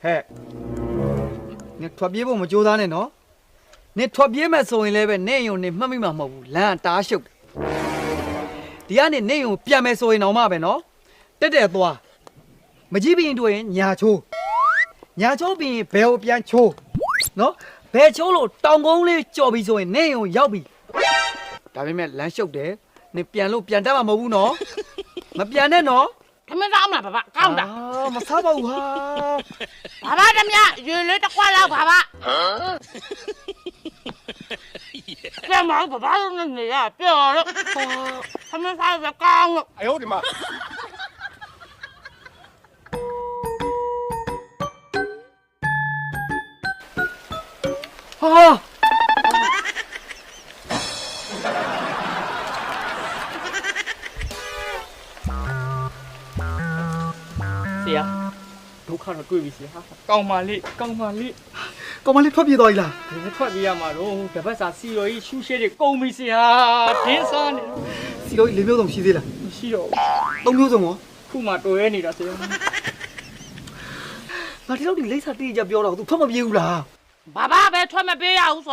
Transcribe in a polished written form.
ဟဲ့နင်ထွက်ပြေးဖို့မကြိုးစားနဲ့နော်နင်ထွက်ပြေးမဲ့ဆိုရင်လည်းပဲနေယုံနေမှတ်မိမှာမဟုတ်ဘူးလမ်းတားရှုပ်ဒီကနေနေယုံပြန်မယ်ဆိုရင်တော့မှပဲနော်တက်တက်သွားမကြည့်ပြီးရင်တွေ့ရင်ညာချိုးပြီးရင်ဘယ်ကိုပြန်ချိုးနော်ဘယ်ချိုးလို့တောင်ကုန်းလေးကြော်ပြီးဆိုရင်နေယုံရောက်ပြီဒါပေမဲ့လမ်းရှုပ်တယ်နင်ပြန်လို့ပြန်တတ်မှာမဟုတ်ဘူးနော်မပြန်နဲ့နော်他们咋嘛，爸爸？干的。မစားပါဘူးဟာ爸爸怎么样？原来的话了，爸爸。干嘛？爸爸那你呀，别了。他们仨在干了。哎呦我的妈！ဟာ ဆရာဒုက္ခတော့တွေ့ပြီဆရာကောင်းပါလေကောင်မလေးထွက်ပြေးသွားပြီလား ဒီနေ့ထွက်ပြေးရမှာတော့တပတ်စာစီရော်ကြီးရှူးရှဲတွေကုန်ပြီဆရာဒင်းစားနေ စီတော့လေးမျိုးစုံရှိသေးလား မရှိတော့ သုံးမျိုးစုံရော ခုမှတော်ရဲနေတာဆရာ ငါဒီလောက်ဒီလိမ့်စာတေးကြပြောတော့ तू ထွက်မပြေးဘူးလား爸爸别穿没必要说。